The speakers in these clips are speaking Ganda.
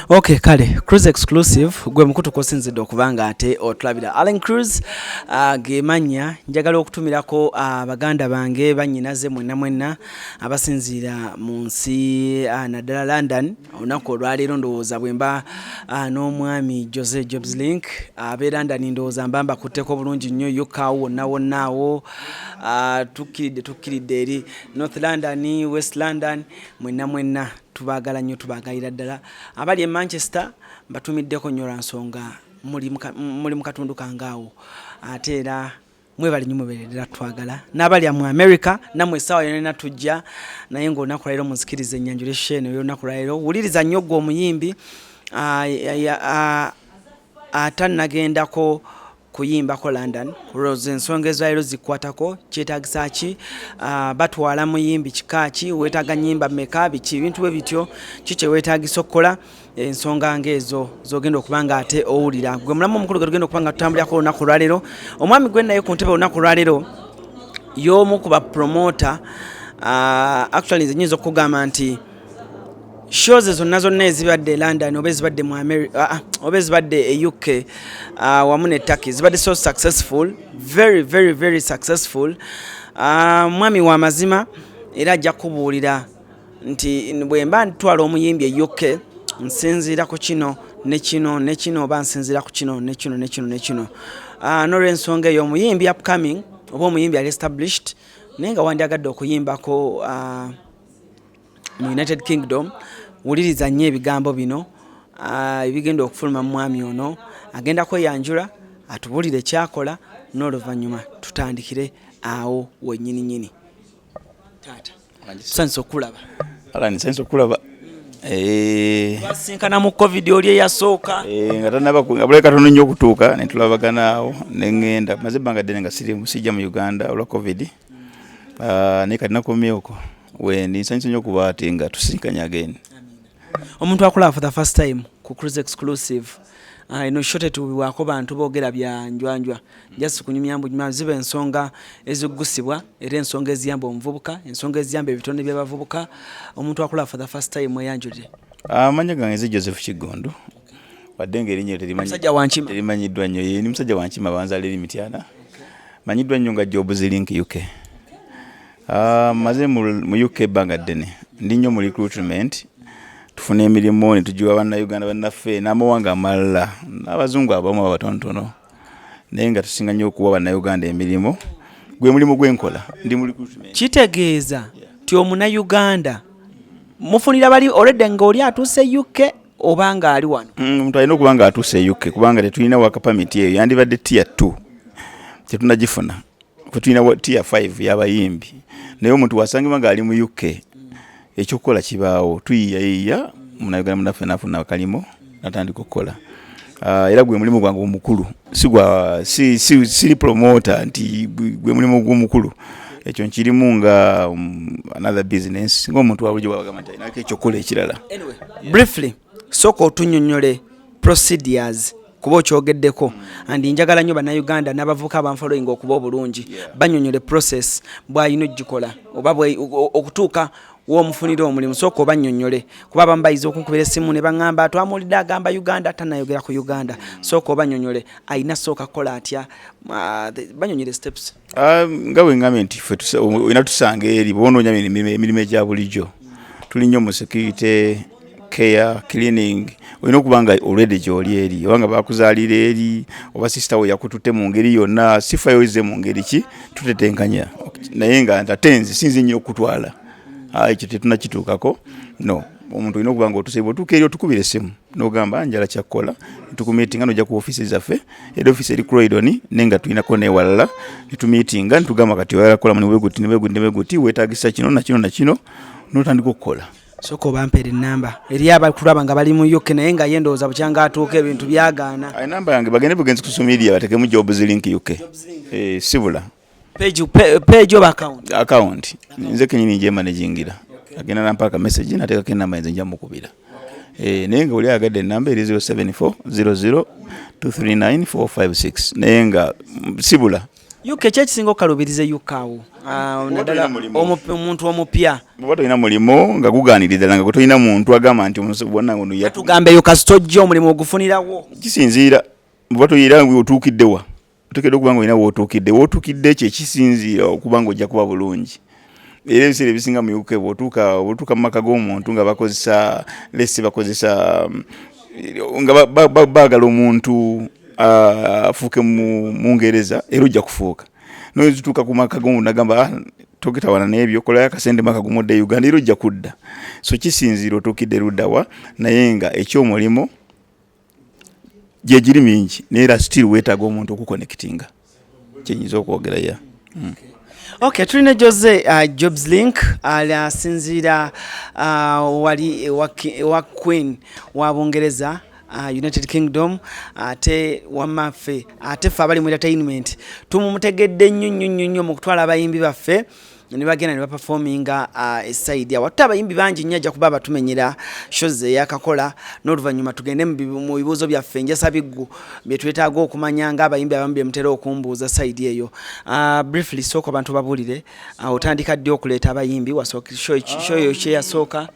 Okay, kale cruise exclusive gwe mukutu kosinzidde okubanga ate otulabira Allen Cruise gemanya njagala okutumirako abaganda bange bannyinaze mwenna abasinzira mu nsi naddala London olunaku olwaleero ndowooza bwemba n'omwami Jose Jobs Link abe London ndowooza mbamba kutteko bulungi nnyo yokawo wonnawonnaawo tukkiridde eri North London, West London mwenna tubagala nnyo tubagalira ddala abali e Manchester batumiddeko nnyo lwa nsonga muli mu katundu kangaawo ate era mwebali nnyo mubeerera twagala n'abali mu America nammwe essaawa yonna tujja naye ng'olunaku lwaleero munzikirize ennyanjula shene y'olunaku lwaleero wuliriza nnyo gwe omuyimbi atannagendako kuyimbako London kuloza ensonga ezaleero zikwatako kyetaagisa ki batwala muyimbi kikaaki weetaaga nnyimba mmeka biki ebintu bwe bityo kiki weetaagisa okukola ensonga ng'ezo zogenda okubanga ate owulira gwe mulamu omukulu gwe tugenda okubanga tutambulirako olunaku lwaleero omwami gwe naye ku ntebe olunaku lwaleero y'omu ku bapromota actually nze nnyinza okugamba nti shows zonna ezibadde London oba ezibadde mu America oba ezibadde e UK wamu ne Turkey zibadde so successful very successful mwami wa mazima era ajja kubuulira nti bwemba ntwala omuyimbi e UK nsinziira ku kino ne kino oba nsinziira ku kino ne kino n'olw'ensonga eyo omuyimbi upcoming oba omuyimbi ali established naye nga wandyagadde okuyimbako mu United Kingdom wuliriza nnyo ebigambo bino ebigenda okufuluma mu mwami ono agenda kweyanjula atubulire kyakola n'oluvannyuma tutandikire awo wennyini taata tusanise okulaba nsanise okulaba twasinkana mu covid oli eyasooka nga tanabula katono nnyo okutuuka ne tulabagana awo ne ŋŋenda maze ebbanga ddene nga sijja mu Uganda olwa covid naye kati nakomyeko wendi nsanyusa nnyo okuba ate nga tusinkanya again. Omuntu akulaba for the first time ku cruise exclusive ino shote tubiwaako bantu boogera bya njwanjwa just kunyumya ziba ensonga ezigusibwa era ensonga eziyamba omuvubuka ensonga eziyamba ebitonde by'abavubuka omuntu akulaba for the first time eyanjulire amanya gange ze Joseph Kigondo wadde ng'erinnya terimanyiddwa nnyo ye ni musajja wa Nkima banzaala eri Mityana manyiddwa nnyo nga Jobs Link UK. Maze mu UK ebbanga ddene ndi nnyo mu recruitment tufuna emirimu ne tugiwa bannayuganda bannaffe n'amawanga amalala n'abazungu abamu abatonotono naye nga tusinga nnyo okuwa bannayuganda emirimu gwe mulimu gwenkola ndi mu recruitment. Kitegeeza ti omunnayuganda mufunira bali already ng'oli atuuse UK oba nga ali wano? Omuntu alina okuba nga atuuse UK kubanga tetulina waka permit eyo yandibadde tier 2 tetunagifuna tulina tier 5 y'abayimbi naye omuntu wasangibwa nga ali mu UK ekyokukola kibaawo tuyiyayiya munnayuganda munaffe nafuna akalimo natandika okukola era gwe mulimu gwange omukulu siri promoter nti gwe mulimu gw'omukulu ekyo nkirimu nga another business ng'omuntu wabulijjo bwabagamba nti alinako ekyokukola ekirala. Anyway, briefly sooka otunnyonnyole procedures kuba okyogeddeko andi njagala nnyo bannayuganda n'abavubuka abanfollowing okuba obulungi bannyonnyole process bw'alina ogikola oba okutuuka w'omufunira omulimu sooka obannyonnyole kuba abamu bayiza okunkubira essimu ne baŋŋamba twamuwulidde agamba Uganda tannayogera ku Uganda sooka obannyonnyole alina sooka kukola atya bannyonnyole steps. Nga bwe ŋŋambye nti ffe olina tusanga eri bw'onoonya emirimu egya bulijjo tuli nnyo mu security care cleaning olina okuba nga already gy'oli eri oba nga bakuzaalira eri oba sister we yakututte mu ngeri yonna sifa yoyize mu ngeri ki tutetenkanya naye nga ntatenzi sinzi nnyo okutwala ekyo tetunakituukako no omuntu olina okuba nga otuseibwa otuuka eri otukubira essimu n'ogamba njala kyakkola tukumiitinga n'ojja ku ofiisi zaffe era ofiisi eri Croydon naye nga tulinako n'ewalala ne tumiitinga ne tugamba kati oyagala kukola mulimu bweguti weetaagisa kino nakino n'otandika okukola. Soko bampeera ennamba eri abakulaba nga bali mu UK naye nga yendowooza bukyanga atuuka ebintu byagaana. Ennamba yange bagende bugenzi ku social media batekemu Jobs Link UK sibula page oba account nze kenyini nje managingira agenda nampaka message nateekako ennamba nze nja mukubira naye nga oli agadde ennamba eri 074 00 239 456 naye nga sibula UK kyekisinga okalubirize yukawo naddala omuntu omupya bwe tolina mulimo nga gugaaniriza nga tolina muntu agamba nti bonna ngono tugambe yo kastojja omulimu ogufunirawo kisinziira bwe toyira nga otuukiddewa oteekeddwa okuba nga olina wootuukidde ekyo ekisinziira okuba nga ojja kuba bulungi. Era ebiseera ebisinga mu UK bw'otuuka mu maka g'omuntu nga bakozesa nga baagala omuntu afuuke mu Ngereza era ojja kufuuka naye zituuka ku maka g'omuntu agamba togetawana n'ebyo kolayo akasente maka gumudde Uganda era ojja kudda. So kisinziira otuukidde luddawa naye nga ekyomulimo gye giri mingi naye era still weetaaga omuntu okuconnectinga kyenyinza okwogera ya. Okay, tulina Jose Jobs Link asinziira wali wa Queen wa Bugereza United Kingdom ate wamaffe ate ffe abali mu entertainment tumumutegedde nnyo mu kutwala abayimbi baffe ne bagenda ne baperforminga eside awo ate abayimbi bangi nnyo ajja kuba batumenyera shows eyakakola n'oluvannyuma tugende mu bibuuzo byaffe njasa biggu bye twetaaga okumanya nga abayimbi abamu bye mutera okumbuuza side eyo. Briefly sooka abantu babuulire otandika ddi okuleeta abayimbi wasooka show yo kye yasooka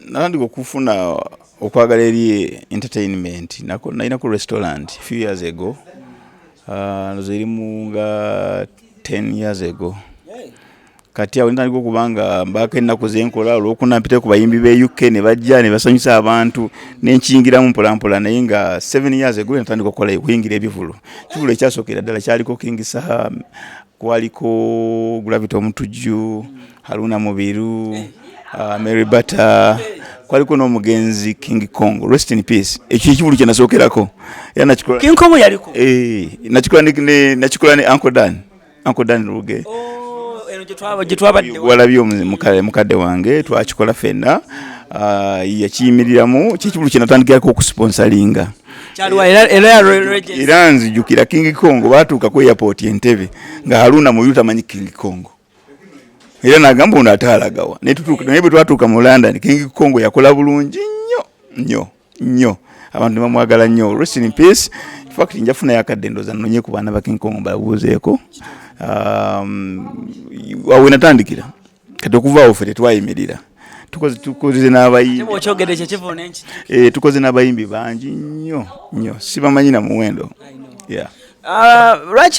natandika okufuna okwagala eri entertainment nalina ku restaurant few years ago zirimu nga 10 years ago. Kati awo ntandika okubanga mbaako ennaku zenkola olw'okunampite ku bayimbi b'e UK ne bajja ne basanyusa abantu n'enkiyingiramu mpolampola naye nga 7 years ago natandika okukola okuyingira ebivulo. Kivulo ekyasookera ddala kyaliko King Saha, kwaliko Gravity Omutujju, Haruna Mubiru, Mary Butter, kwaliko n'omugenzi King Kong, rest in peace. Ekyo ekivulo kye nasookerako era nakikola King Kong yaliko nakikola ne Uncle Dan Ruge. Walabye mukadde wange twakikola ffenna yakiyimiriramu kyekivulo kye natandikirako okusponsalinga era nzijukira King Kong baatuuka ku airport Entebbe nga Haruna Mubiru tamanyi King Kong era nagamba ono ataalagawa naye bwe twatuuka mu London King Kong yakola bulungi nnyo abantu bamwagala nnyo. Rest in peace. Fact njafunayo akadde ndoza nnonye ku baana ba King Kong balabuuzeeko wawe natandikira kati okuva awo ffe tetwayimirira tukoze n'abayimbi tukoze n'abayimbi bangi nnyo sibamanyi na muwendo.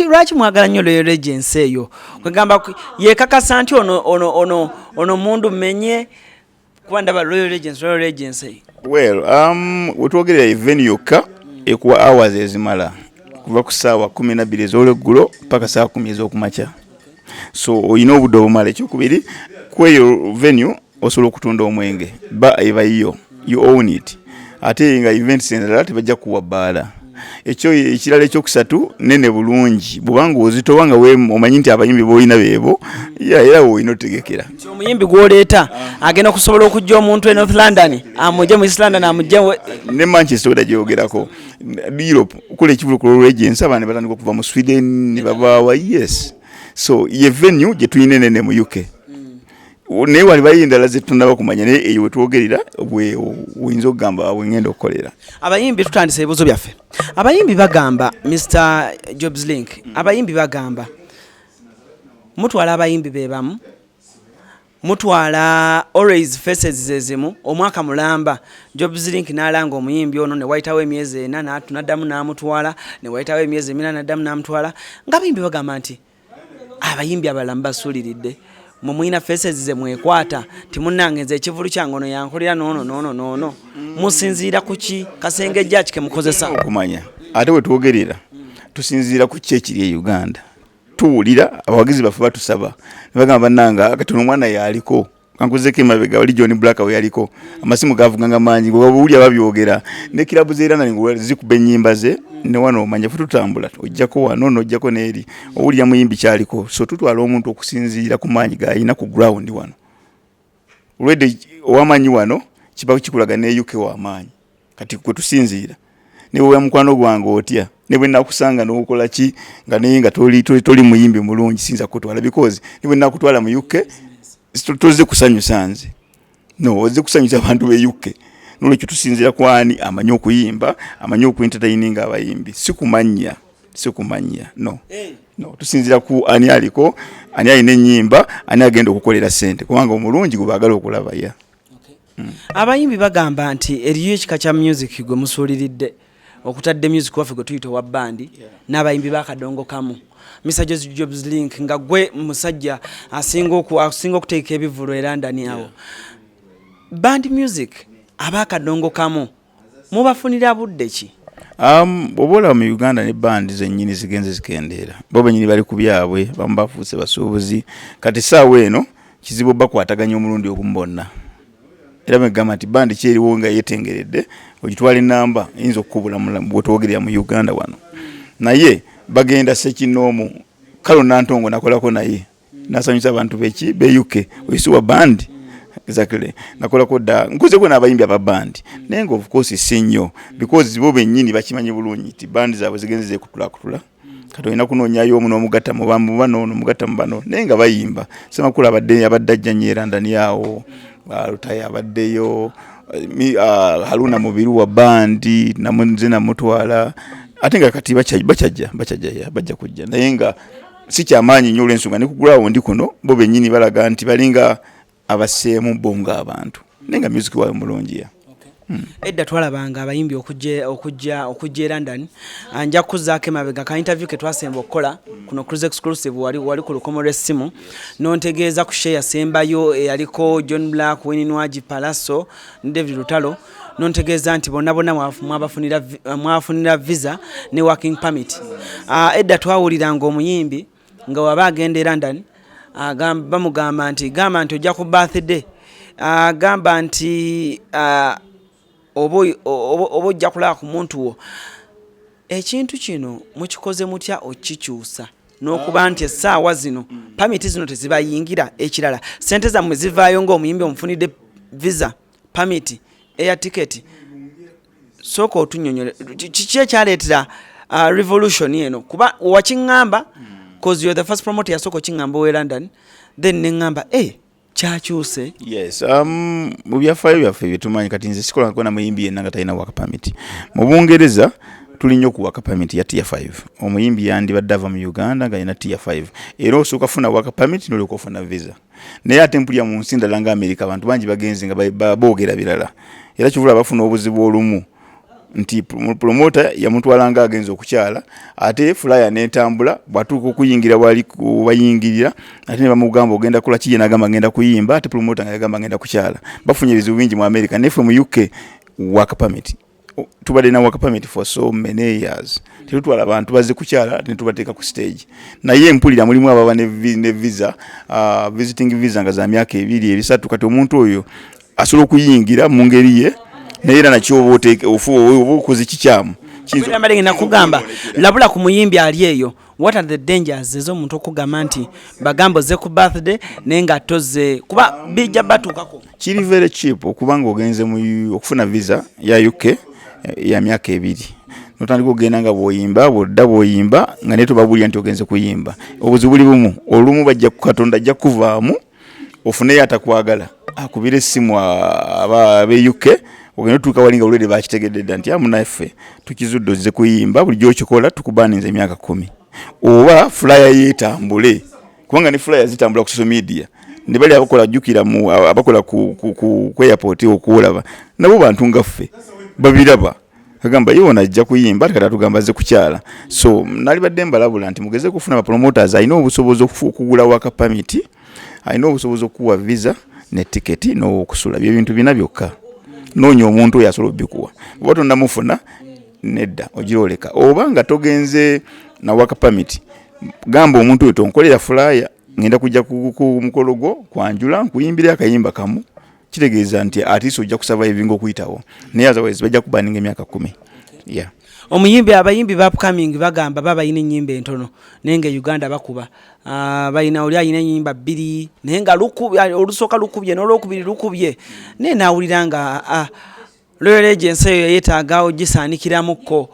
Lwaki mwagala nnyo Royal Regency eyo kwegamba yekakasa nti ono mundu mmenye kuba ndaba Royal Regency wetwogerera eveni yokka ekuwa hours ezimala kuva ku ssaawa 12 ez'olweggulo paka ssaawa 10 ez'okumakya. So oyina obudde obumala. Ekyokubiri kweyo venue osobola okutunda omwenge eba yiyo you own it ate nga events endala tebajja kuwa bbaala. Ekyo ekirala ekyokusatu nene bulungi bw'obanga ozitowa nga omanyi nti abayimbi b'olina beebo era woolina otegekera omuyimbi gw'oleeta agenda okusobola okujja omuntu e North London amugye mu East London amugye ne Manchester weda gyogerako Europe okula ekivulo ku Regency abaana batandika okuva mu Sweden ne babaawa. Yes, so ye venue gye tulina enene mu UK naye wali bayindala zetunaba kumanya naye eyo wetwogerera oyinza okugamba wengenda okukolera. Abayimbi tutandise ebibuuzo byaffe. Abayimbi bagamba Mr. Jobs Link abayimbi bagamba mutwala abayimbi bebamu mutwala always faces zezimu omwaka mulamba Jobs Link n'alanga omuyimbi ono ne wayitawo emyezi 4 n'addamu n'amutwala ne wayitawo emyezi 4 n'addamu n'amutwala nga abayimbi bagamba nti abayimbi abalamba basuuliridde mumwina faces ze mwekwata timunnangenza ekivulu kyange ono yankolera nono musinziira kuki kasenge judge ke mukozesa okumanya ate wetwogerera tusinziira ku kyekiri e Uganda tuwulira abawagizi baffe batusaba ne bagamba bannanga kati omwana yaliko kankuzeko emabega wali John Black we yaliko amasimu gavuganga mangi ng'obawulya babyogera ne kilabu zeera nali zikuba ennyimba ze ne wano omanya fu tutambula ojjako wano n'ojjako n'eri owulya muyimbi kyaliko. So tutwala omuntu okusinziira ku maanyi g'ayina ku ground wano already owamanyi wano kiba kikulaga ne UK w'amaanyi kati kwe tusinziira ne bwe mukwano gwange otya ne bwe nakusanga n'okola ki nga naye nga toli muyimbi mulungi sinza kutwala because ne bwe nakutwala mu UK toze kusanyusa nze oze kusanyusa abantu be UK n'olwekyo tusinziira kwani amanyi okuyimba amanyi okuentertaininga abayimbi sikumanya no. no tusinzira ku ani aliko ani alina ennyimba ani agenda okukolera ssente kubanga omulungi gubaagala okulaba ya abayimbi bagamba nti eriyo ekika kya music gwe musuuliridde okutadde music waffe gwe tuyita wa bandi n'abayimbi bakadongo kamu Mr. Jobs Link nga gwe musajja asinga okuteeka ebivulo e London awo band music abakadongo kamu mubafunira budde ki obola mu Uganda ne band zennyini zigenze zikendeera bo benyini bali ku byabwe bamu bafuuse basuubuzi kati saawa eno kizibu bakwataganya omulundi ogumu bonna era megamba nti bandi kyeriwo nga yetengeredde ogitwala enamba eyinza okukubula bwetwogerera mu Uganda wano naye bagenda sekinoomu kalo nantongo nakolako naye nasanyusa abantu beki be UK oyisuwa band exactly nakolako dda nkuzeko n'abayimbi aba band naye nga of course si nnyo because bo bennyini bakimanyi bulungi ti band zaabwe zigenze zekutulakutula kati olina kunoonyayo omu n'omugatta mu bano n'omugatta mu bano naye nga bayimba Semakula abadde ajjanye London awo Lutaya abaddeyo Haruna Mubiru wa bandi namunze namutwala ate nga kati bajja kujja naye nga si kyamaanyi nnyo olw'ensonga ne ku ground kuno bo bennyini balaga nti balinga abaseemu bonga abantu naye nga music waabwe mulungi ya edda twalabanga abayimbi okujja e London anja kuzaako emabega ka interview ke twasemba okukola kuno cruise exclusive wali ku lukomo lw'essimu nontegeeza ku share yasembayo eyaliko John Black, Winnie Nwaji, Palaso ne David Lutalo nontegeeza nti bonna mwafunira visa ne working permit edda twawuliranga omuyimbi nga waba agenda e London bamugamba nti ojja ku birthday agamba nti oba ojja kulaba ku muntu wo ekintu kino mukikoze mutya okikyusa n'okuba nti essaawa zino pamiti zino tezibayingira ekirala sente zammwe zivaayo ng'omuyimbi omufunidde visa pamiti air ticket sooka otunnyonnyole kiki ekyaleetera revolution eno kuba wakiŋŋamba cause you're the first promoter yasooka okiŋŋamba owe London then neŋŋamba kyakyuse yes mu byafaayo byaffe byetumanyi kati nze sikola nkona muyimbi yenna nga talina waka permit mu Bungereza tuli nnyo ku waka permit ya tier 5 omuyimbi yandibadde ava mu Uganda nga yina tier 5 era osooka funa waka permit n'olyoka ofuna visa naye ate mpulira mu nsi ndala nga America abantu bangi bagenze nga boogera birala era kivula bafuna obuzibu olumu nti promoter yamutwalanga agenza okukyala ate flyer netambula bwatuuka okuyingira wali bayingirira ate ne bamugamba ogenda kola kiye nagamba ngenda kuyimba ate promoter nga yagamba ngenda kukyala bafunye ebizibu bingi mu America nefe mu UK work permit tubadde na work permit for so many years tetutwala abantu bazze kukyala netubateeka ku stage naye mpulira mulimu ababa ne visa visiting visa nga za myaka 2-3 kati omuntu oyo asobola okuyingira mu ngeri ye naye era nakyo obukoze kikyamu kintu nakugamba labula ku muyimbi ali eyo what are the dangers ez'omuntu okugamba nti bagambo ze ku birthday naye nga toze kuba bijja batuukako kiri very cheap okubanga ogenze okufuna visa ya UK ya myaka 2 notandika okugenda nga bw'oyimba nga neto babulya nti ogenze kuyimba obuzibu buli bumu olumu bajja ku Katonda ajja kuvaamu ofuneyo atakwagala akubira essimu abe UK ogenda tuuka walinga olwede bakitegedde nti amunaffe tukizudde ozze kuyimba buli gyokikola tukubaninze emyaka 10 oba flyer yeetambule kubanga ne flyer zitambula ku social media ne bali abakola jjukira abakola ku airport okuolaba nabo bantu ngaffe babiraba agamba yona ajja kuyimba kati atugamba azze kukyala so nali badde mbalabula nti mugeze kufuna promoters alina obusobozi okugula waka permit alina obusobozi okuwa visa ne ticket n'okusula byebintu bina byokka noonya omuntu oyo asobola obbikuwa oba tonnamufuna nedda ogiroleka oba nga togenze na waka permit gamba omuntu oyo tonkolera flyer ngenda kujja ku mukolo gwo kwanjula nkuyimbira akayimba kamu kitegeeza nti atiiso ojja kusurvivinga okuyitawo naye otherwise bajja kubaninga emyaka 10 yeah. Omuyimbi abayimbi ba upcoming bagamba babayina ennyimba entono naye nga Uganda bakuba bayina oli ayina ennyimba 2 naye nga olusooka lukubye n'olwokubiri lukubye naye naawulira nga Royal Agency eyo yeetaaga ogisaanikiramuko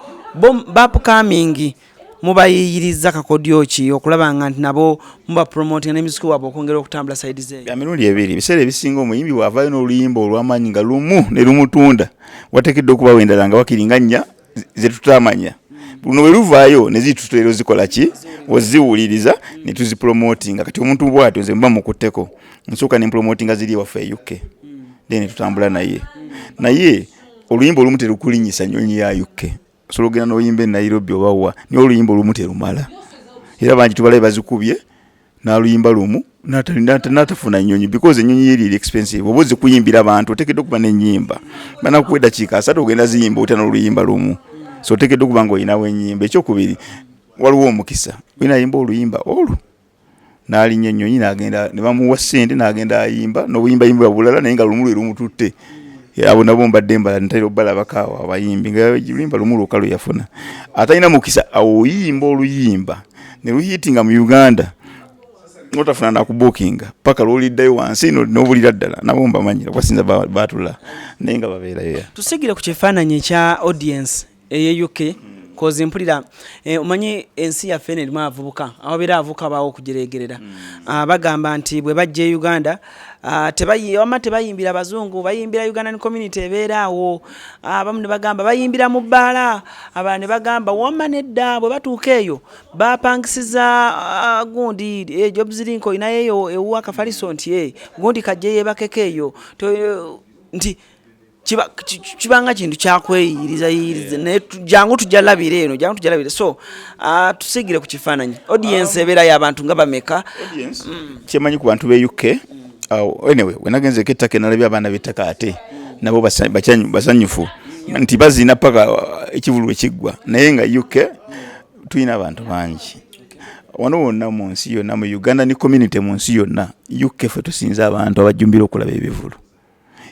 ba upcoming mubayiyiriza kakodyo ki okulabanga nti nabo muba promoting ne music wabo okongera okutambula side ze ya mirundi ebiri biseera ebisinga omuyimbi wavaayo n'oluyimba olw'amaanyi nga lumu ne lumutunda wateekeddwa okuba wendala nga wakiringanya ze tutamanya buno bwe luvaayo ne zitutero zikola ki oziwuliriza ne tuzipromotinga kati omuntu bw'atyo nze mba mukutteko nsooka ne promotinga ziri waffe UK then tutambula naye oluyimba olumu terukulinyisa nnyonyi ya UK osobola ogenda n'oyimba e Nairobi obawa niyo oluyimba olumu terumala era bangi tubalabe bazikubye n'aluyimba lumu n'atafuna nnyonyi because ennyonyi eri expensive oba ozikuyimbira abantu oteekeddwa okuba n'ennyimba banakuwa eddakiika 3 ogenda ziyimba otya n'oluyimba lumu so oteekeddwa okuba ng'olinawo ennyimba ekyokubiri waliwo omukisa olina ayimba oluyimba olwo n'alinnya ennyonyi n'agenda ne bamuwa ssente n'agenda ayimba n'obuyimbayimba bulala naye nga lumu lwe lumututte abo nabo mbadde mbala ntera obalabakaawo abayimbi nga oluyimba lumu lwokka lwe yafuna atalina mukisa oyimba oluyimba ne luhiitinga mu Uganda notafuna nakubukinga paka lwoliddayo wansi n'obulira ddala nabo mbamanyira kwasinza baatula naye nga babeerayo tusigire ku kifaananyi ekya audience eye UK kozi mpulira omanyi ensi yaffe erimu abavubuka ababeera abavubuka baawo okugireegerera bagamba nti bwe bajja e Uganda tebayimbira abazungu bayimbira Ugandan community ebeeraawo abamu ne bagamba bayimbira mu bbaala abalala ne bagamba wamma nedda bwe batuuka eyo bapangisiza gundi jobs linko inayeyo ewuwa kafaliso nti gundi kajje yebakeko eyo nti kibanga kintu kyakweyiriza naye jangu tujalabira eno so tusigire ku kifaananyi audience ebeera y'abantu nga bameka kyemanyi ku bantu be UK anyway wenagenze kettaka nalabye abaana b'ettaka ate nabo basanyufu nti bazina paka ekivulu ekiggwa naye nga UK tulina abantu bangi wano wonna mu nsi yonna mu Uganda ni community mu nsi yonna UK ffe tusinza abantu abajjumbira okulaba ebivulu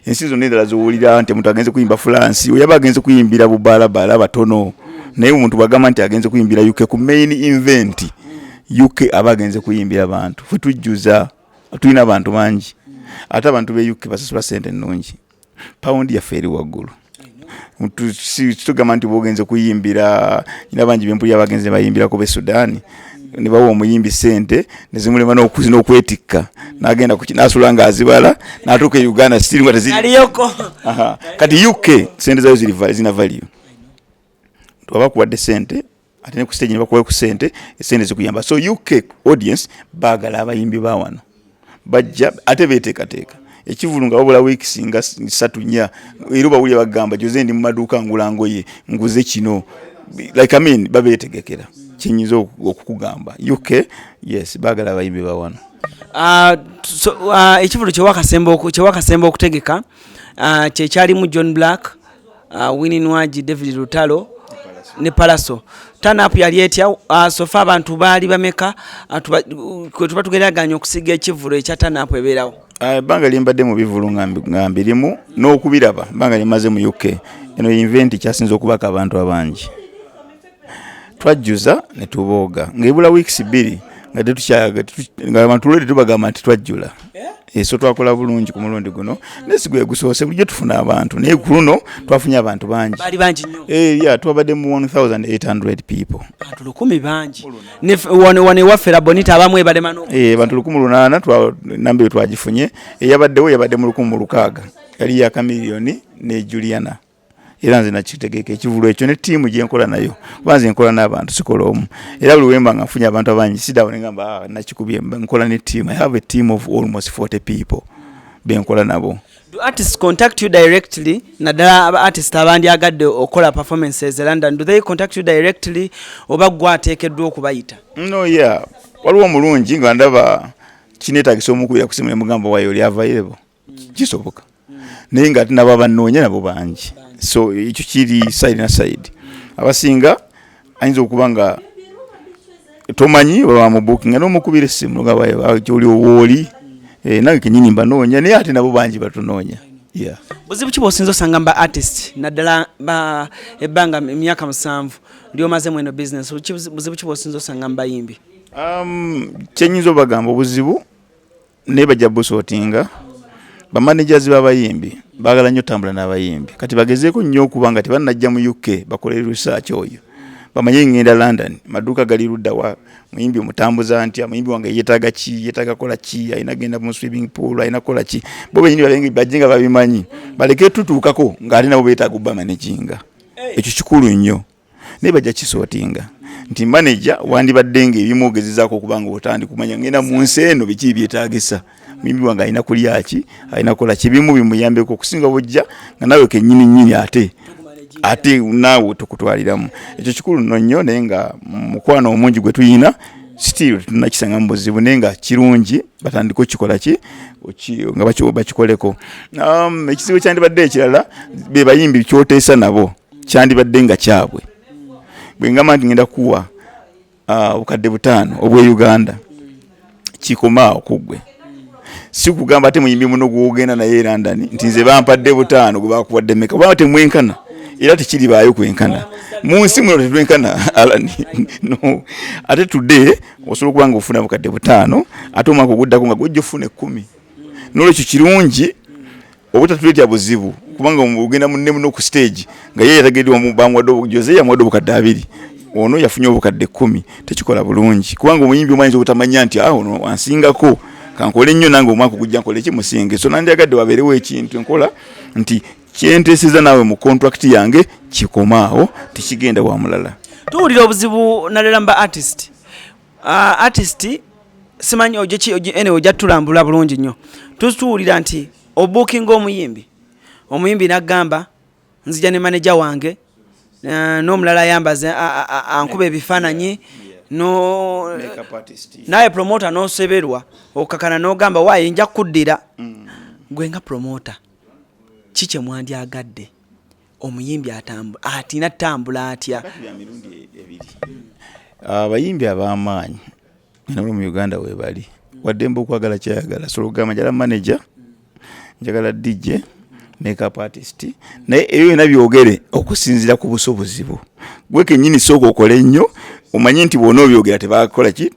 ensi zonna endala zowulira nti omuntu agenze kuyimba France oyaba agenze kuyimbira bubalabala batono naye omuntu bagamba nti agenze kuyimbira UK ku main event UK aba agenze kuyimbira abantu ffe tujjuza tulina abantu bangi ate abantu be UK basasula ssente ennungi paundi yaffe eri waggulu tugamba nti bogenze kuyimbira nyina bangi bempulira bagenze bayimbirako be Sudan ne bawa omuyimbi ssente ne zimulema n'okuzina okwetikka n'agenda n'asula ng'azibala n'atuuka e Uganda still nga aliyoko kati UK ssente zayo zina value babakuwadde ssente ate ne ku stage ne bakuwayo ku ssente essente zikuyamba so UK audience baagala abayimbi ba wano bajja ate beeteekateeka ekivulu nga wabula weeks nga 3-4 era bawulira bagamba Jose ndi mu maduuka ngula ngoye nguze kino like I mean babeetegekera kinyinza okukugamba UK yes baagala abayimbi ba wano ekivulu kyewakasemba okutegeka kyekyalimu John Black Winnie Nwaji David Lutalo ne Palaso turn-up yali etya sofa abantu baali bameka tuba tugeraganya okusiga ekivulu ekya turn-up ebeerawo ebbanga lyembadde mu bivulu nga mbirimu n'okubiraba ebbanga lyemaze mu UK eno event kyasinza okubaka abantu abangi twajjuza ne tubooga ng'ebula weeks 2 nga tetukyaga nga abantu lwedi tubagamba nti twajjula so twakola bulungi ku mulundi guno nesigwe gusoose bulijjo tufuna abantu naye ku luno twafunye abantu bangi bali bangi nnyo twabadde mu 1800 people abantu 100 bangi wane waffe bonita abamu ebalema abantu 1800 namba twagifunye eyabaddewo yabadde mu 1600 yali ya kamiliyoni ne Juliana era nze nakitegeka ekivulu ekyo ne tiimu gye nkola nayo kuba nze nkola n'abantu sikola omu era buli wemba nga nfunye abantu abangi sidawo ngamba nakikubye nkola ne tiimu I have a team of almost 40 people be nkola nabo. Do artists contact you directly naddala aba artists abandi agadde okola performances e London do they contact you directly oba gwa ateekeddwa okubayita? No yeah waliwo omulungi nga ndaba kineetagisa omukubira kusimula mugamba wayo oli available kisoboka naye nga ate nabo abannoonya nabo bangi so ekyo kiri side na side abasinga ayinza okuba nga tomanyi baba mu booking n'omukubira essimu nga bayo oli owooli nange kenyini mbanoonya naye ate nabo bangi batunoonya yeah. Buzibu ki bw'osinza osanga mba artist naddala ebbanga emyaka 7 lyomaze mweno business buzibu ki bw'osinza osanga mbayimbi? Kyenyinza obagamba obuzibu naye bajja busootinga bamanagers b'abayimbi baagala nnyo tambula n'abayimbi kati bagezeeko nnyo okuba nga tebannajja mu UK bakole research oyo bamanye ngenda London maduuka gali ludda wa muyimbi omutambuza nti muyimbi wange yeetaaga ki yeetaaga kola ki ayina genda mu swimming pool ayina kola ki bo benyini balengi bajjenga babimanyi baleke tutuukako ng'ate nabo beetaaga obba managinga ekyo kikulu nnyo naye bajja kisootinga nti manager wandibadde ng'ebimwogezezaako okubanga otandi kumanya ngenda mu nsi eno biki byetaagisa muyimbi wange alina kulya ki alina kola kibimu bimuyambeko okusinga bujja nga nawe kennyini ate naawe tukutwaliramu ekyo kikulu nno nnyo naye nga mukwano omungi gwe tuyina still tunakisanga mu buzibu naye nga kirungi batandika okikola ki nga bakikoleko. Ekizibu kyandibadde ekirala be bayimbi kyoteesa nabo kyandibadde nga kyabwe bwe ngamba nti ngenda kuwa obukadde 5 obwe Uganda kikomaawo kugwe si kugamba ate muyimbi muno gwogenda naye London nti nze bampadde 5 gwe bakuwadde meka baba temwenkana era tekiri baayo kwenkana mu nsi muno tetwenkana no ate today osobola kubanga ofuna bukadde 5 ate omwaka oguddako nga gujja ofuna 10 n'olwekyo kirungi obutatuleetya buzibu kubanga ogenda munne muno ku stage nga ye yatageddwa bamuwadde obujoze yamuwadde obukadde 2 ono yafunye obukadde 10 tekikola bulungi kubanga omuyimbi omanyinza obutamanya nti ono ansingako kankole nnyo nange omwaka ogujja nkole ki musinge so nandyagadde wabeerewo ekintu enkola nti kyenteeseza naawe mu contract yange kikomaawo tekigenda wa mulala. Tuwulira obuzibu nalela mba artist simanyi ojja tulambula bulungi nnyo tuwulira nti obuukinga omuyimbi n'agamba nzija ne manager wange n'omulala yambaze ankuba ebifaananyi naye promoter n'oseberwa okakana n'ogamba waaye nja kuddira gwe nga promoter kiki mwandyagadde omuyimbi atina tambula atya abayimbi ab'amaanyi nabo mu Uganda we bali waddembe okwagala kyayagala so ogamba njagala manager njagala DJ makeup artist naye eyo nabyogere okusinzira ku busobozi bwo gwe kennyini sooka okole nnyo omanye nti bw'ona obyogera tebakola ki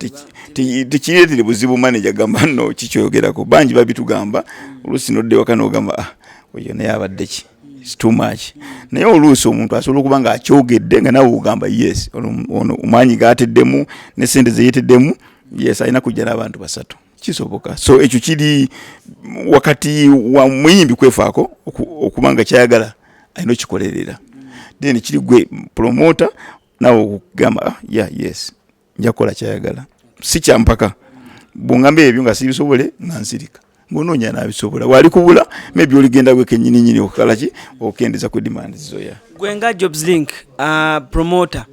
tekireetera buzibu manager gamba no kikyogerako bangi babitugamba oluusi nodde waka n'ogamba oyo naye abadde ki it's too much naye oluusi omuntu asobola okuba nga akyogedde nga nawe ogamba yes ono omanyi gaateddemu ne sente ze yeeteddemu yes alina kujja n'abantu 3 kisoboka so ekyo kiri wakati wa muyimbi kwefaako okuba nga kyayagala alina okikolerera then kiri gwe promoter nawe okugamba yes njakola kyayagala si kyampaka bw'ongamba ebyo nga sibisobole nga nsirika ng'onoonya n'abisobola wali kubula maybe oligenda gwe kennyini okukala ki okendeza ku demand zoya gwe nga Jobs Link promoter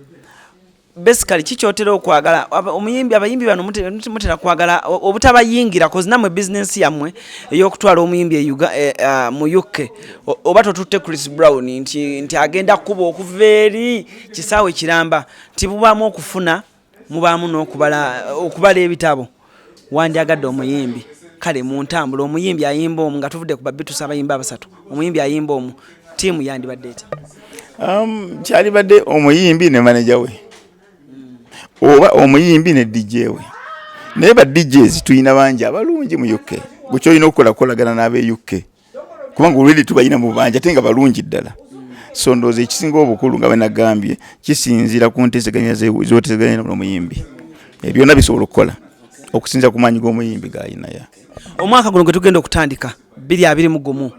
basically kikyotera okwagala abayimbi bano mutera kwagala obutabayingira kozi namwe business yammwe ey'okutwala omuyimbi mu UK oba totutte Chris Brown nti agenda kuba okuva eri kisaawe kiramba nti mubaamu okufuna mubaamu n'okubala ebitabo wandyagadde omuyimbi kale mu ntambula omuyimbi ayimba omu nga tuvudde ku babitusa abayimba 3 omuyimbi ayimba omu tiimu yandibadde eti kyalibadde omuyimbi ne manager we oba omuyimbi ne DJ we naye ba DJs tuyina bangi abalungi mu UK gwekyolina okukola kukolagana n'abe UK kubanga olwedi tubayina mu bangi ate nga balungi ddala so ndowooza ekisinga obukulu nga bwenagambye kisinzira ku nteeseganya z'oteeseganya n'omuyimbi byonna bisobola okukola okusinza ku maanyi g'omuyimbi g'ayinaya. Omwaka guno gwe tugenda okutandika 2021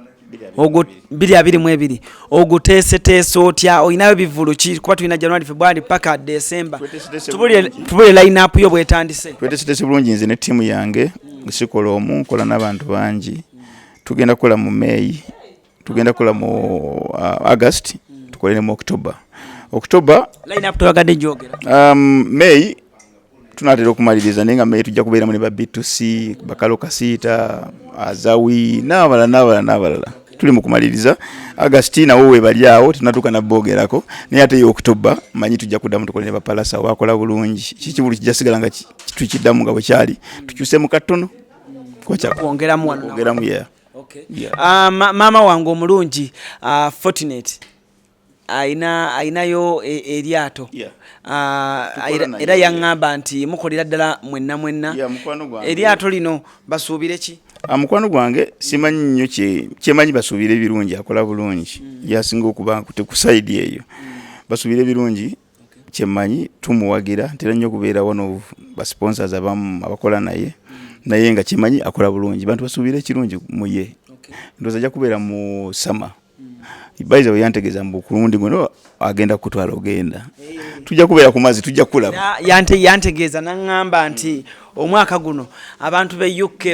2022 oguteeseteese otya olinayo bivulu ki kuba tulina January February paka December tubulire line up yo bwetandise tweteeseteese bulungi nze ne ttiimu yange sikola omu nkola n'abantu bangi tugenda kukola mu May tugenda kukola mu August tukole ne mu October line up toyagadde njogera May tunatera okumaliriza naye nga May tujja kubeeramu ne ba B2C bakalo kasiita azawi n'abalala tuli mu kumaliriza Augustina wowe bali awo tunatuka na bogerako naye ate October manyi tujja kuddamu tukole ne bapalasa wakola bulungi kikibulu kijja sigala nga tukiddamu nga bwe kyali tukyuse mu katono kwongeramu yeah. Okay. Yeah. Mama wange omulungi Fortunate ainayo eryato era yaŋŋamba nti mukolera ddala mwenna eryato lino basuubire ki mukwano gwange simanyi nnyo kyemanyi basuubire birungi akola bulungi yasinga okuba ku side eyo basuubire birungi kyemanyi tumuwagira ntera nnyo okubeera one of basponsors abamu abakola naye nga kyemanyi akola bulungi bantu basuubire kirungi muye ndowooza ajja kubeera mu sama Baiza yantegeza mbu kulundi ngono agenda kutwala ogenda tujja kubeera ku mazzi tujja kulaba yantegeeza nangamba nti omwaka guno abantu be UK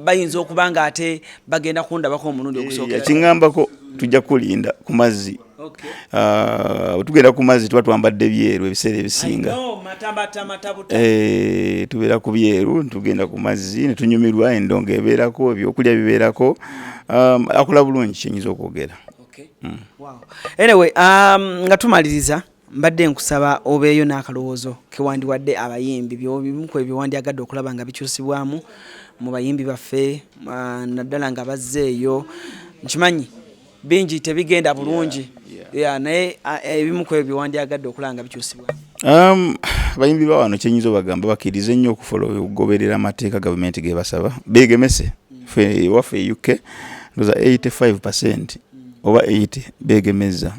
bayinza okubanga ate bagenda kundabako omulundi ogusookera kingambako tujja kulinda ku mazzi tugenda ku mazzi tuba twambadde byeru ebiseera ebisinga tubeera ku byeru tugenda ku mazzi ne tunyumirwa endongo ebeerako ebyokulya bibeerako akola bulungi kyenyinza okwogera. Wow. Anyway, nga tumaliriza mbadde nkusaba obeeyo n'akalowoozo kewandiwadde abayimbi bimu ku ebyowandiyagadde okulaba nga bikyusibwamu mu bayimbi baffe naddala nga bazzeeyo nkimanyi bingi tebigenda bulungi naye ebimu ku ebyowandiyagadde okulaba nga bikyusibwamu. Bayimbi ba wano kyenyinza obagamba bakkirize nnyo okugoberera amateeka gavumenti ge basaba beegemese waffe UK ndoza 85% oba 80 beegemeza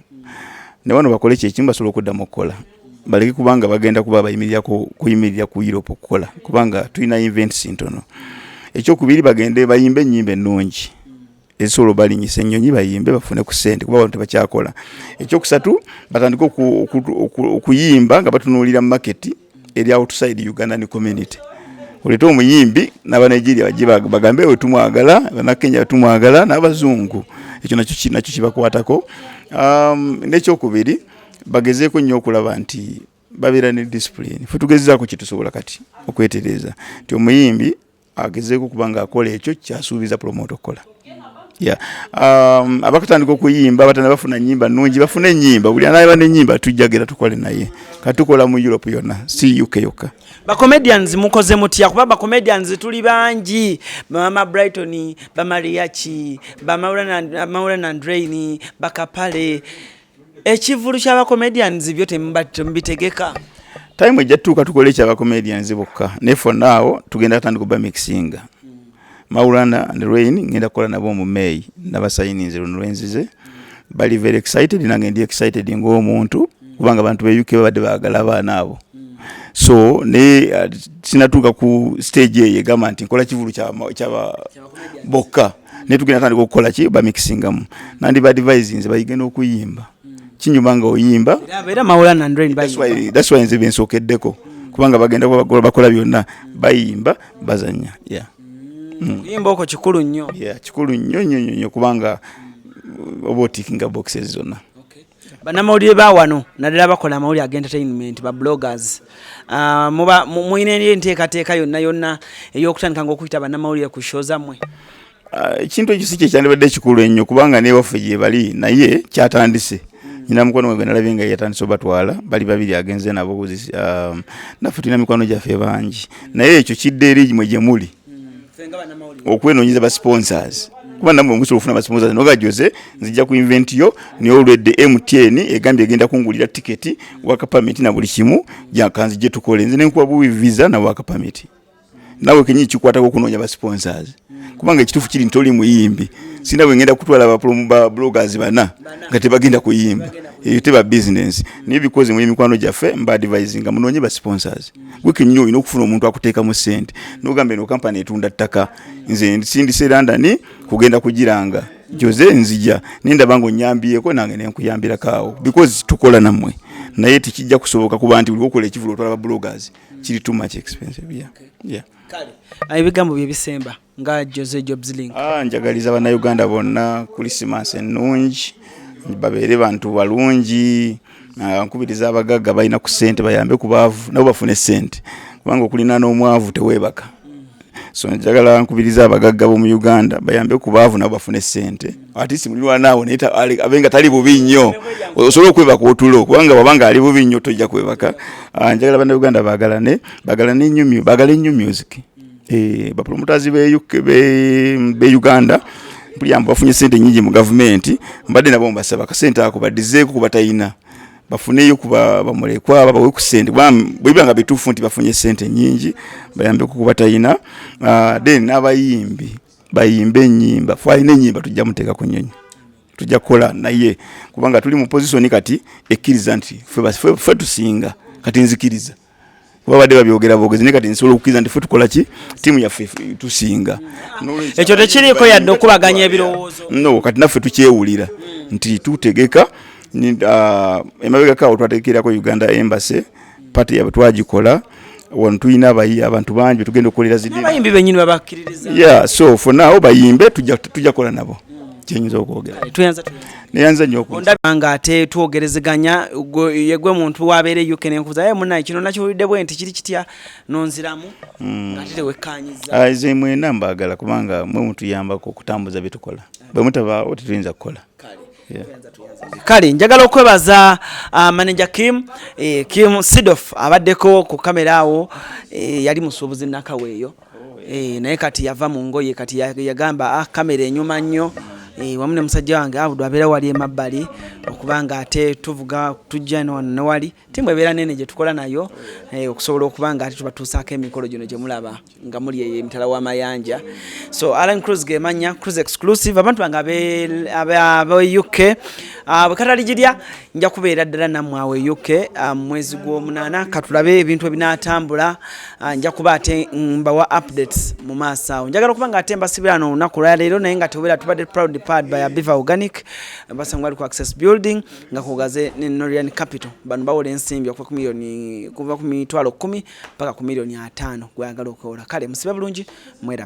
ne wano bakole kyekimu basobola okuddamu okukola baleke kubanga bagenda kuba kuyimirira ku Europe okukola kubanga tulina events ntono. Ekyokubiri bagende bayimbe ennyimba ennungi ezisobola balinyisa ennyonyi bayimbe bafune ku ssente kuba abantu tebakyakola. Ekyokusatu batandika okuyimba nga batunuulira mu market eri outside Ugandan community. Oleta omuyimbi n'Abanigeria bajje bagambe we tumwagala, Bannakenya tumwagala n'Abazungu. Ekyo nakyo kibakwatako. N'ekyokubiri bagezeeko nnyo okulaba nti babeera ne discipline. Ffe tugezezaako kye tusobola kati okwetereza nti omuyimbi agezeeko kubanga akola ekyo kyasuubiza promote okukola. Abakatandika okuyimba batana bafuna nnyimba nnungi bafune ennyimba buli anaaba n'ennyimba tujjagera tukole naye katukola mu Europe yonna si UK yokka. Ba comedians mukoze mutya kuba ba comedians tuli bangi Mama Brighton ba Mariachi ba Maureen Andreini bakapale ekivulu kya ba comedians byo tembitegeka time ejjatuuka tukole kya ba comedians bokka ne for now tugenda tandika ba mixing Maureen Andreini ngenda kola nabo mu May nabasayinize lunwenzize bali very excited nange ndi excited ng'omuntu kubanga abantu be UK babadde baagala abaana abo. So ne sinatuka ku stage ye gama nti nkola kivulu kya bokka ne tugenda tandika okukola ki ba mixingamu nandi ba advising bayigena okuyimba kinyumanga oyimba era Maureen Andreini that's why nze bensokeddeko kubanga bagenda bakola byonna bayimba bazanya yimba oko kikulu nnyo kikulu nnyo kubanga obotikinga boxes zonna. Bannamawulire ba wano naddala bakola amawulire entertainment ba bloggers muyina enteekateeka yonna ey'okutandika ng'okuyita bannamawulire ku show zammwe. Ekintu ekyo si kyandibadde kikulu ennyo kubanga ne waffe gye bali naye kyatandise nyina mukwano gwe nalabye nga yatandise obatwala bali babiri agenze nabo naffe tulina mikwano gyaffe bangi naye ekyo kidde eri mwe gye muli okwenoonyeza ba sponsors kuba namwe musobola okufuna ba sponsors nogajoze nzijja ku invent yo ni olwedde MTN egambye egenda kungulira tiketi waka permit na buli kimu jakanzi gye tukole nze nenkuwa buwi visa na waka permit nawe kenyi kikwatako okunoonya ba sponsors kubanga ekituufu kiri ntoli muyimbi sinda bwe ngenda kutwala ba bloggers bana nga tebagenda kuyimba eyo teba business niyo because mu mikwano gyaffe mba advising munoonye ba sponsors wiki nnyo ino okufuna omuntu akuteeka mu sente n'ogambe no company etunda ttaka nze sindise London kugenda kugiranga Jose nzija ninda bango nyambiyeko nange nenkuyambira kaawo because tukola namwe naye tikijja kusoboka kuba nti buli okola ekivulo otwala ba bloggers kiri too much expensive kale ebigambo bye bisemba nga Jose Jobs Link njagaliza Bannayuganda bonna Christmas ennungi babeere bantu balungi nkubiriza abagagga balina ku ssente bayambe ku baavu nabo bafune ssente kubanga okulina n'omwavu teweebaka so njagala nkubiriza abagagga b'omu Uganda bayambe ku baavu nabo bafune ssente ati si mulirwa naawe naye abenga tali bubi nnyo osobola okwebaka otulo kubanga wabanga ali bubi nnyo tojja kwebaka. Njagala Bannayuganda baagala ennyo music bapromoters be Uganda buli bafunye ssente nyingi mu gavumenti mbadde nabo mbasaba kasente ako badizeeko kuba tayina bafuneyo kuba bamulekwa babawe ku ssente bwibanga bituufu nti bafunye ssente nyingi bayambe kuba tayina then n'abayimbi bayimbe ennyimba fayina ennyimba tujja muteeka ku nnyonyi tujja kukola naye kubanga tuli mu position kati ekkiriza nti ffe tusinga kati nzikiriza babadde babyogera bogezi ne kati nsobola okukkiriza nti ffe tukola ki tiimu yaffe tusinga ekyo tekiriko yadde okubaganya ebirowoozo no kati naffe tukyewulira nti tutegeka emabegakawo twategekerako Uganda Embassy pati yabwe twagikola wano tulina abantu bangi tugenda okukolera abayimbi benyini babakkiririza so for now bayimbe tujja kola nabo kyenyinza okwogera neyanza nnyo nga ate twogerezeganya yegwe muntu wabeere UK nenkubuza munaye kino nakiwulidde bwe nti kiri kitya nonziramu ng'ate tewekkaanyiza nze mwena mbagala kubanga mwe mutuyambako okutambuza bye tukola bwe mutabaawo tetuyinza kukola kale njagala okwebaza manager Kim Sidoff abaddeko ku kamera awo yali musuubuzi nakaweeyo naye kati yava mu ngoye kati yagamba kamera enyuma nnyo wamu ne musajja wange abudu abeera wali emabbali okubanga ate tuvuga tujja newali timu ebeera nene gye tukola nayo okusobola okubanga ate tubatuusaako emikolo gino gye mulaba nga muli emitala w'amayanja so Alan Cruise gemanya Cruise exclusive abantu bange abe UK bwe kataligirya nja kubeera ddala nammwe awe UK mwezi gw'omunaana katulabe ebintu ebinaatambula nja kuba ate mbawa updates mu maaso awo njagala okuba nga ate mbasibira no olunaku lwa leero naye nga tubeera tubadde proud part by Abiva Organic basangwa ku access building nga kugaze ne Norian Capital bano bawole ensimbi okuva ku milioni kuva ku mitwalo 10 mpaka ku milioni 5 gwagala okola kale musibe bulungi mwera